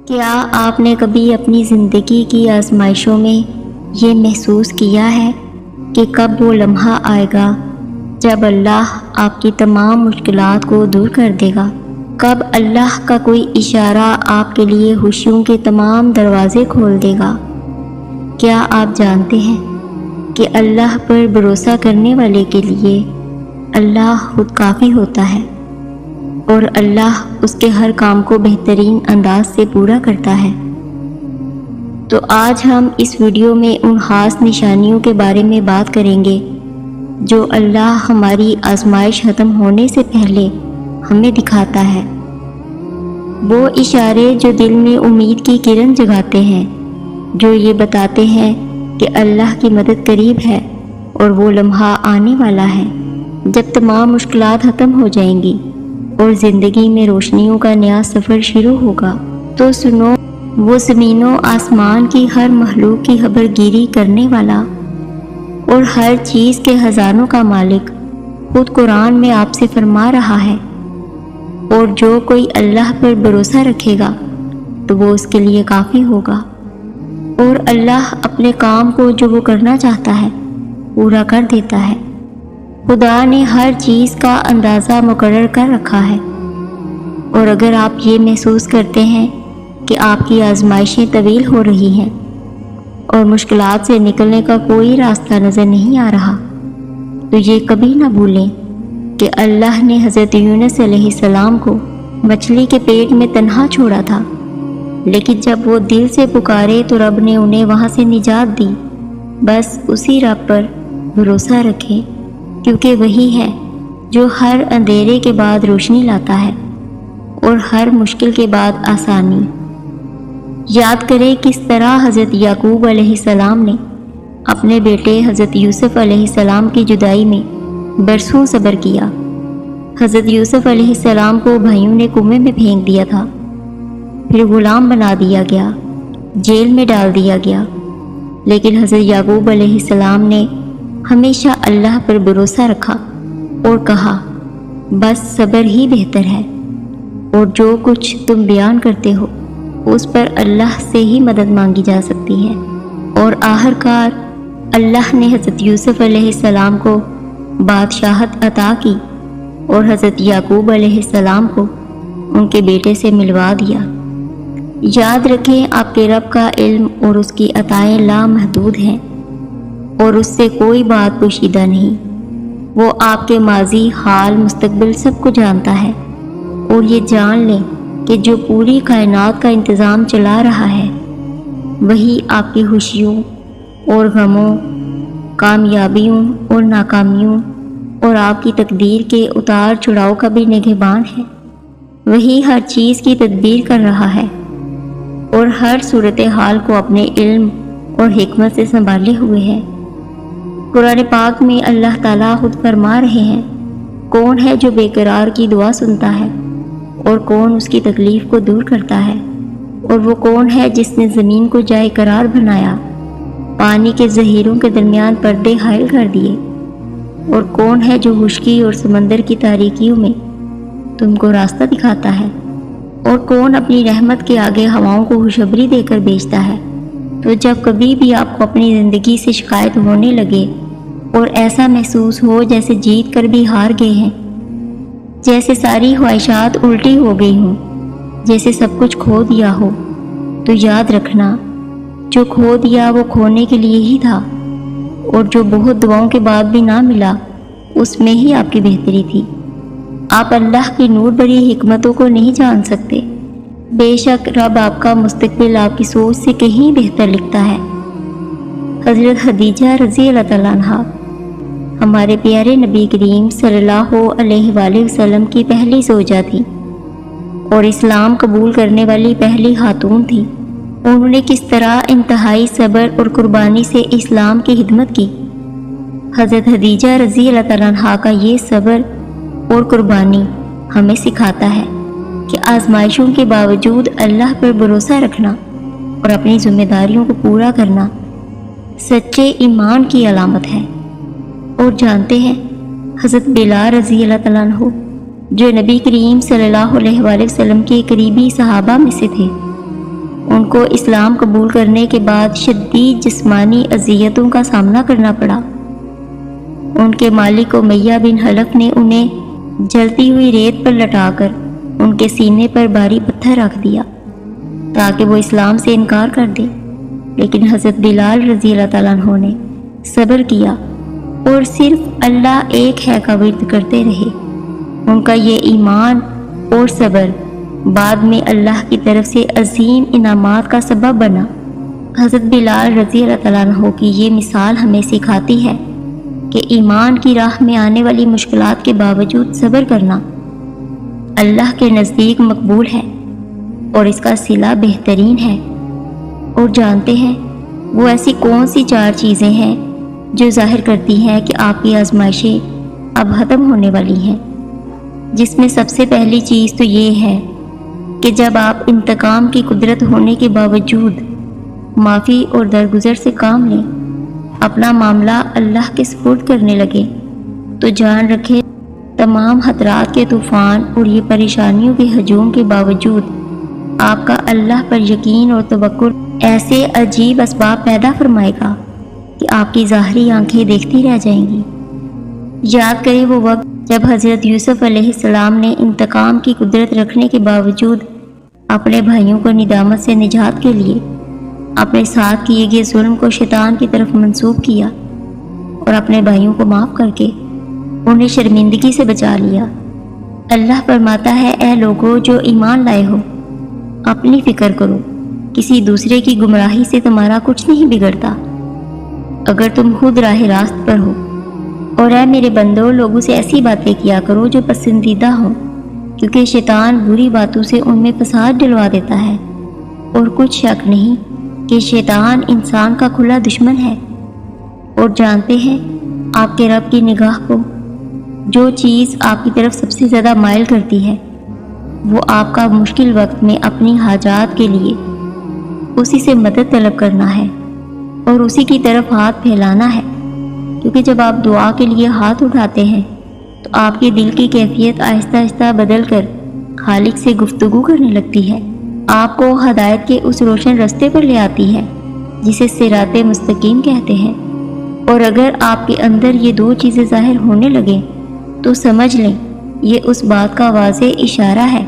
کیا آپ نے کبھی اپنی زندگی کی آزمائشوں میں یہ محسوس کیا ہے کہ کب وہ لمحہ آئے گا جب اللہ آپ کی تمام مشکلات کو دور کر دے گا؟ کب اللہ کا کوئی اشارہ آپ کے لیے خوشیوں کے تمام دروازے کھول دے گا؟ کیا آپ جانتے ہیں کہ اللہ پر بھروسہ کرنے والے کے لیے اللہ خود کافی ہوتا ہے اور اللہ اس کے ہر کام کو بہترین انداز سے پورا کرتا ہے؟ تو آج ہم اس ویڈیو میں ان خاص نشانیوں کے بارے میں بات کریں گے جو اللہ ہماری آزمائش ختم ہونے سے پہلے ہمیں دکھاتا ہے۔ وہ اشارے جو دل میں امید کی کرن جگاتے ہیں، جو یہ بتاتے ہیں کہ اللہ کی مدد قریب ہے اور وہ لمحہ آنے والا ہے جب تمام مشکلات ختم ہو جائیں گی اور زندگی میں روشنیوں کا نیا سفر شروع ہوگا۔ تو سنو، وہ زمین و آسمان کی ہر مخلوق کی خبر گیری کرنے والا اور ہر چیز کے خزانوں کا مالک خود قرآن میں آپ سے فرما رہا ہے، اور جو کوئی اللہ پر بھروسہ رکھے گا تو وہ اس کے لیے کافی ہوگا، اور اللہ اپنے کام کو جو وہ کرنا چاہتا ہے پورا کر دیتا ہے۔ خدا نے ہر چیز کا اندازہ مقرر کر رکھا ہے، اور اگر آپ یہ محسوس کرتے ہیں کہ آپ کی آزمائشیں طویل ہو رہی ہیں اور مشکلات سے نکلنے کا کوئی راستہ نظر نہیں آ رہا، تو یہ کبھی نہ بھولیں کہ اللہ نے حضرت یونس علیہ السلام کو مچھلی کے پیٹ میں تنہا چھوڑا تھا، لیکن جب وہ دل سے پکارے تو رب نے انہیں وہاں سے نجات دی۔ بس اسی رب پر بھروسہ رکھیں، کیونکہ وہی ہے جو ہر اندھیرے کے بعد روشنی لاتا ہے اور ہر مشکل کے بعد آسانی۔ یاد کریں کس طرح حضرت یعقوب علیہ السلام نے اپنے بیٹے حضرت یوسف علیہ السلام کی جدائی میں برسوں صبر کیا۔ حضرت یوسف علیہ السلام کو بھائیوں نے کنویں میں پھینک دیا تھا، پھر غلام بنا دیا گیا، جیل میں ڈال دیا گیا، لیکن حضرت یعقوب علیہ السلام نے ہمیشہ اللہ پر بھروسہ رکھا اور کہا، بس صبر ہی بہتر ہے، اور جو کچھ تم بیان کرتے ہو اس پر اللہ سے ہی مدد مانگی جا سکتی ہے۔ اور آخرکار اللہ نے حضرت یوسف علیہ السلام کو بادشاہت عطا کی اور حضرت یعقوب علیہ السلام کو ان کے بیٹے سے ملوا دیا۔ یاد رکھیں، آپ کے رب کا علم اور اس کی عطائیں لامحدود ہیں، اور اس سے کوئی بات پوشیدہ نہیں۔ وہ آپ کے ماضی، حال، مستقبل سب کو جانتا ہے، اور یہ جان لیں کہ جو پوری کائنات کا انتظام چلا رہا ہے وہی آپ کی خوشیوں اور غموں، کامیابیوں اور ناکامیوں اور آپ کی تقدیر کے اتار چڑھاؤ کا بھی نگہبان ہے۔ وہی ہر چیز کی تدبیر کر رہا ہے اور ہر صورتحال کو اپنے علم اور حکمت سے سنبھالے ہوئے ہے۔ قرآن پاک میں اللہ تعالیٰ خود فرما رہے ہیں، کون ہے جو بے قرار کی دعا سنتا ہے اور کون اس کی تکلیف کو دور کرتا ہے، اور وہ کون ہے جس نے زمین کو جائے قرار بنایا، پانی کے ذخیروں کے درمیان پردے حائل کر دیے، اور کون ہے جو خشکی اور سمندر کی تاریکیوں میں تم کو راستہ دکھاتا ہے، اور کون اپنی رحمت کے آگے ہواؤں کو خوشخبری دے کر بھیجتا ہے۔ تو جب کبھی بھی آپ کو اپنی زندگی سے شکایت ہونے لگے اور ایسا محسوس ہو جیسے جیت کر بھی ہار گئے ہیں، جیسے ساری خواہشات الٹی ہو گئی ہوں، جیسے سب کچھ کھو دیا ہو، تو یاد رکھنا، جو کھو دیا وہ کھونے کے لیے ہی تھا، اور جو بہت دعاؤں کے بعد بھی نہ ملا اس میں ہی آپ کی بہتری تھی۔ آپ اللہ کی نور بھری حکمتوں کو نہیں جان سکتے، بے شک رب آپ کا مستقبل آپ کی سوچ سے کہیں بہتر لکھتا ہے۔ حضرت خدیجہ رضی اللہ تعالیٰ عنہا ہمارے پیارے نبی کریم صلی اللہ علیہ وآلہ وسلم کی پہلی زوجہ تھی اور اسلام قبول کرنے والی پہلی خاتون تھی۔ انہوں نے کس طرح انتہائی صبر اور قربانی سے اسلام کی خدمت کی۔ حضرت خدیجہ رضی اللہ تعالیٰ عنہا کا یہ صبر اور قربانی ہمیں سکھاتا ہے کہ آزمائشوں کے باوجود اللہ پر بھروسہ رکھنا اور اپنی ذمہ داریوں کو پورا کرنا سچے ایمان کی علامت ہے۔ اور جانتے ہیں، حضرت بلال رضی اللہ تعالیٰ عنہ جو نبی کریم صلی اللہ علیہ وآلہ وسلم کے قریبی صحابہ میں سے تھے، ان کو اسلام قبول کرنے کے بعد شدید جسمانی اذیتوں کا سامنا کرنا پڑا۔ ان کے مالک امیہ بن حلف نے انہیں جلتی ہوئی ریت پر لٹا کر ان کے سینے پر بھاری پتھر رکھ دیا تاکہ وہ اسلام سے انکار کر دے، لیکن حضرت بلال رضی اللہ تعالیٰ عنہ نے صبر کیا اور صرف اللہ ایک ہے کا ورد کرتے رہے۔ ان کا یہ ایمان اور صبر بعد میں اللہ کی طرف سے عظیم انعامات کا سبب بنا۔ حضرت بلال رضی اللہ تعالیٰ عنہ کی یہ مثال ہمیں سکھاتی ہے کہ ایمان کی راہ میں آنے والی مشکلات کے باوجود صبر کرنا اللہ کے نزدیک مقبول ہے اور اس کا صلہ بہترین ہے۔ اور جانتے ہیں وہ ایسی کون سی 4 چیزیں ہیں جو ظاہر کرتی ہیں کہ آپ کی آزمائشیں اب ختم ہونے والی ہیں، جس میں سب سے پہلی چیز تو یہ ہے کہ جب آپ انتقام کی قدرت ہونے کے باوجود معافی اور درگزر سے کام لیں، اپنا معاملہ اللہ کے سپرد کرنے لگے، تو جان رکھے تمام خطرات کے طوفان اور یہ پریشانیوں کے ہجوم کے باوجود آپ کا اللہ پر یقین اور توکل ایسے عجیب اسباب پیدا فرمائے گا کہ آپ کی ظاہری آنکھیں دیکھتی رہ جائیں گی۔ یاد کریں وہ وقت جب حضرت یوسف علیہ السلام نے انتقام کی قدرت رکھنے کے باوجود اپنے بھائیوں کو ندامت سے نجات کے لیے اپنے ساتھ کیے گئے ظلم کو شیطان کی طرف منسوب کیا اور اپنے بھائیوں کو معاف کر کے انہیں شرمندگی سے بچا لیا۔ اللہ فرماتا ہے، اے لوگو جو ایمان لائے ہو، اپنی فکر کرو، کسی دوسرے کی گمراہی سے تمہارا کچھ نہیں بگڑتا اگر تم خود راہ راست پر ہو۔ اور اے میرے بندو، لوگوں سے ایسی باتیں کیا کرو جو پسندیدہ ہوں، کیونکہ شیطان بری باتوں سے ان میں فساد ڈلوا دیتا ہے، اور کچھ شک نہیں کہ شیطان انسان کا کھلا دشمن ہے۔ اور جانتے ہیں آپ کے رب کی نگاہ کو جو چیز آپ کی طرف سب سے زیادہ مائل کرتی ہے وہ آپ کا مشکل وقت میں اپنی حاجات کے لیے اسی سے مدد طلب کرنا ہے اور اسی کی طرف ہاتھ پھیلانا ہے، کیونکہ جب آپ دعا کے لیے ہاتھ اٹھاتے ہیں تو آپ کے دل کی کیفیت آہستہ آہستہ بدل کر خالق سے گفتگو کرنے لگتی ہے، آپ کو ہدایت کے اس روشن رستے پر لے آتی ہے جسے صراط مستقیم کہتے ہیں۔ اور اگر آپ کے اندر یہ 2 چیزیں ظاہر ہونے لگیں تو سمجھ لیں یہ اس بات کا واضح اشارہ ہے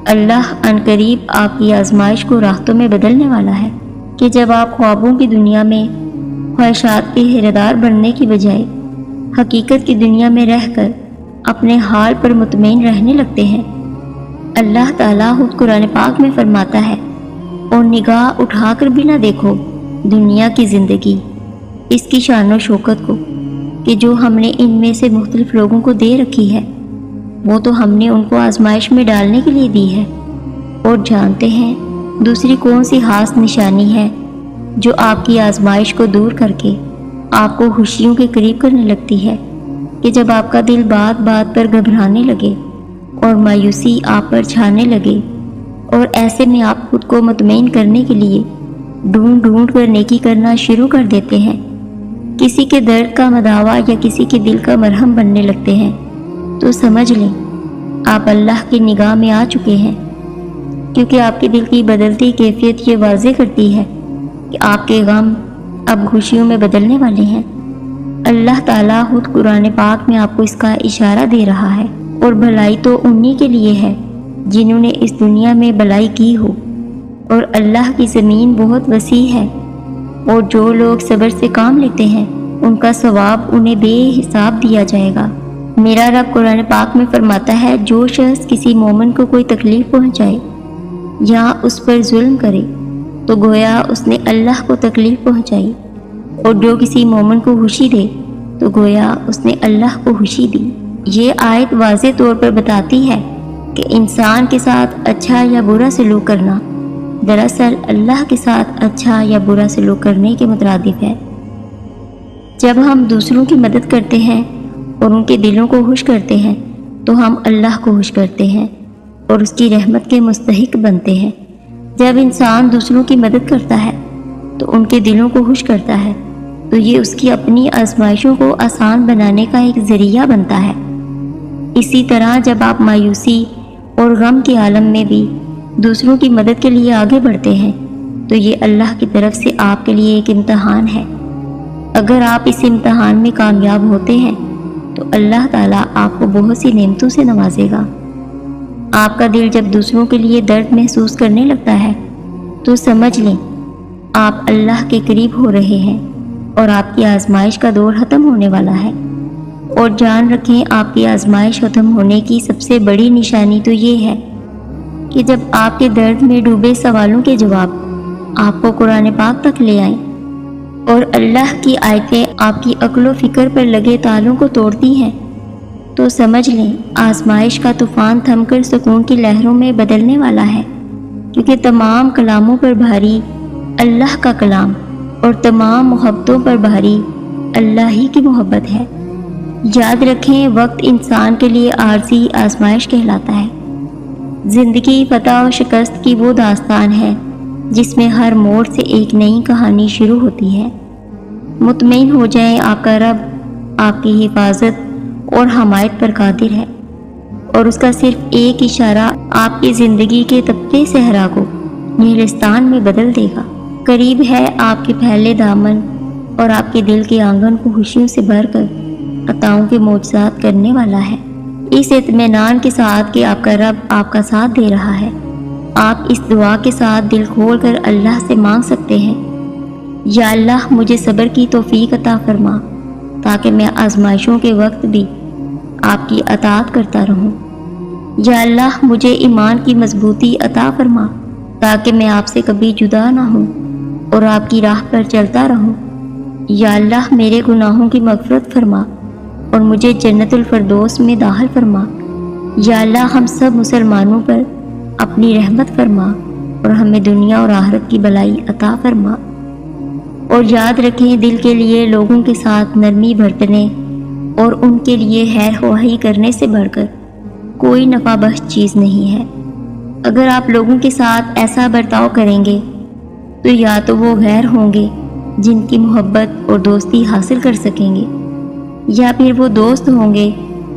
اللہ عنقریب آپ کی آزمائش کو راحتوں میں بدلنے والا ہے، کہ جب آپ خوابوں کی دنیا میں خواہشات کے حیرادار بننے کی بجائے حقیقت کی دنیا میں رہ کر اپنے حال پر مطمئن رہنے لگتے ہیں۔ اللہ تعالیٰ خود قرآن پاک میں فرماتا ہے، اور نگاہ اٹھا کر بھی نہ دیکھو دنیا کی زندگی، اس کی شان و شوکت کو کہ جو ہم نے ان میں سے مختلف لوگوں کو دے رکھی ہے، وہ تو ہم نے ان کو آزمائش میں ڈالنے کے لیے دی ہے۔ اور جانتے ہیں دوسری کون سی خاص نشانی ہے جو آپ کی آزمائش کو دور کر کے آپ کو خوشیوں کے قریب کرنے لگتی ہے، کہ جب آپ کا دل بات بات پر گھبرانے لگے اور مایوسی آپ پر چھانے لگے، اور ایسے میں آپ خود کو مطمئن کرنے کے لیے ڈھونڈ کر نیکی کرنا شروع کر دیتے ہیں، کسی کے درد کا مداوا یا کسی کے دل کا مرہم بننے لگتے ہیں، تو سمجھ لیں آپ اللہ کی نگاہ میں آ چکے ہیں، کیونکہ آپ کے دل کی بدلتی کیفیت یہ واضح کرتی ہے کہ آپ کے غم اب خوشیوں میں بدلنے والے ہیں۔ اللہ تعالیٰ خود قرآن پاک میں آپ کو اس کا اشارہ دے رہا ہے، اور بھلائی تو انہی کے لیے ہے جنہوں نے اس دنیا میں بھلائی کی ہو، اور اللہ کی زمین بہت وسیع ہے، اور جو لوگ صبر سے کام لیتے ہیں ان کا ثواب انہیں بے حساب دیا جائے گا۔ میرا رب قرآن پاک میں فرماتا ہے، جو شخص کسی مومن کو کوئی تکلیف پہنچائے یا اس پر ظلم کرے تو گویا اس نے اللہ کو تکلیف پہنچائی، اور جو کسی مومن کو خوشی دے تو گویا اس نے اللہ کو خوشی دی۔ یہ آیت واضح طور پر بتاتی ہے کہ انسان کے ساتھ اچھا یا برا سلوک کرنا دراصل اللہ کے ساتھ اچھا یا برا سلوک کرنے کے مترادف ہے۔ جب ہم دوسروں کی مدد کرتے ہیں اور ان کے دلوں کو خوش کرتے ہیں تو ہم اللہ کو خوش کرتے ہیں اور اس کی رحمت کے مستحق بنتے ہیں۔ جب انسان دوسروں کی مدد کرتا ہے تو ان کے دلوں کو خوش کرتا ہے تو یہ اس کی اپنی آزمائشوں کو آسان بنانے کا ایک ذریعہ بنتا ہے۔ اسی طرح جب آپ مایوسی اور غم کے عالم میں بھی دوسروں کی مدد کے لیے آگے بڑھتے ہیں تو یہ اللہ کی طرف سے آپ کے لیے ایک امتحان ہے۔ اگر آپ اس امتحان میں کامیاب ہوتے ہیں تو اللہ تعالیٰ آپ کو بہت سی نعمتوں سے نوازے گا۔ آپ کا دل جب دوسروں کے لیے درد محسوس کرنے لگتا ہے تو سمجھ لیں آپ اللہ کے قریب ہو رہے ہیں اور آپ کی آزمائش کا دور ختم ہونے والا ہے۔ اور جان رکھیں آپ کی آزمائش ختم ہونے کی سب سے بڑی نشانی تو یہ ہے کہ جب آپ کے درد میں ڈوبے سوالوں کے جواب آپ کو قرآن پاک تک لے آئیں اور اللہ کی آیتیں آپ کی عقل و فکر پر لگے تالوں کو توڑتی ہیں تو سمجھ لیں آزمائش کا طوفان تھم کر سکون کی لہروں میں بدلنے والا ہے، کیونکہ تمام کلاموں پر بھاری اللہ کا کلام اور تمام محبتوں پر بھاری اللہ ہی کی محبت ہے۔ یاد رکھیں وقت انسان کے لیے عارضی آزمائش کہلاتا ہے۔ زندگی فتح و شکست کی وہ داستان ہے جس میں ہر موڑ سے ایک نئی کہانی شروع ہوتی ہے۔ مطمئن ہو جائیں آپ کا رب آپ کی حفاظت اور حمایت پر قادر ہے، اور اس کا صرف ایک اشارہ آپ کی زندگی کے تپتے صحرا کو نیلستان میں بدل دے گا۔ قریب ہے آپ کے پھیلے دامن اور آپ کے دل کے آنگن کو خوشیوں سے بھر کر عطاؤں کے معجزات کرنے والا ہے۔ اس اطمینان کے ساتھ کہ آپ کا رب آپ کا ساتھ دے رہا ہے، آپ اس دعا کے ساتھ دل کھول کر اللہ سے مانگ سکتے ہیں، یا اللہ مجھے صبر کی توفیق عطا فرما تاکہ میں آزمائشوں کے وقت بھی آپ کی اطاعت کرتا رہوں۔ یا اللہ مجھے ایمان کی مضبوطی عطا فرما تاکہ میں آپ سے کبھی جدا نہ ہوں اور آپ کی راہ پر چلتا رہوں۔ یا اللہ میرے گناہوں کی مغفرت فرما اور مجھے جنت الفردوس میں داخل فرما۔ یا اللہ ہم سب مسلمانوں پر اپنی رحمت فرما اور ہمیں دنیا اور آخرت کی بھلائی عطا فرما۔ اور یاد رکھیں دل کے لیے لوگوں کے ساتھ نرمی برتنے اور ان کے لیے خیر خواہی کرنے سے بڑھ کر کوئی نفع بخش چیز نہیں ہے۔ اگر آپ لوگوں کے ساتھ ایسا برتاؤ کریں گے تو یا تو وہ غیر ہوں گے جن کی محبت اور دوستی حاصل کر سکیں گے، یا پھر وہ دوست ہوں گے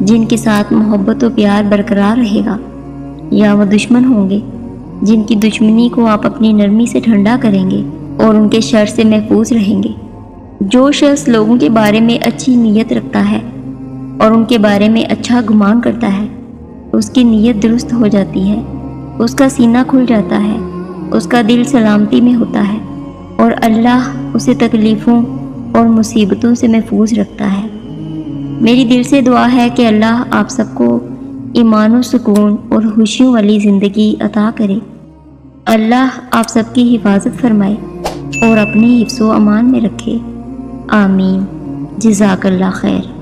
جن کے ساتھ محبت و پیار برقرار رہے گا، یا وہ دشمن ہوں گے جن کی دشمنی کو آپ اپنی نرمی سے ٹھنڈا کریں گے اور ان کے شر سے محفوظ رہیں گے۔ جو شخص لوگوں کے بارے میں اچھی نیت رکھتا ہے اور ان کے بارے میں اچھا گمان کرتا ہے، اس کی نیت درست ہو جاتی ہے، اس کا سینہ کھل جاتا ہے، اس کا دل سلامتی میں ہوتا ہے اور اللہ اسے تکلیفوں اور مصیبتوں سے محفوظ رکھتا ہے۔ میری دل سے دعا ہے کہ اللہ آپ سب کو ایمان و سکون اور خوشیوں والی زندگی عطا کرے۔ اللہ آپ سب کی حفاظت فرمائے اور اپنی حفظ و امان میں رکھے۔ آمین۔ جزاک اللہ خیر۔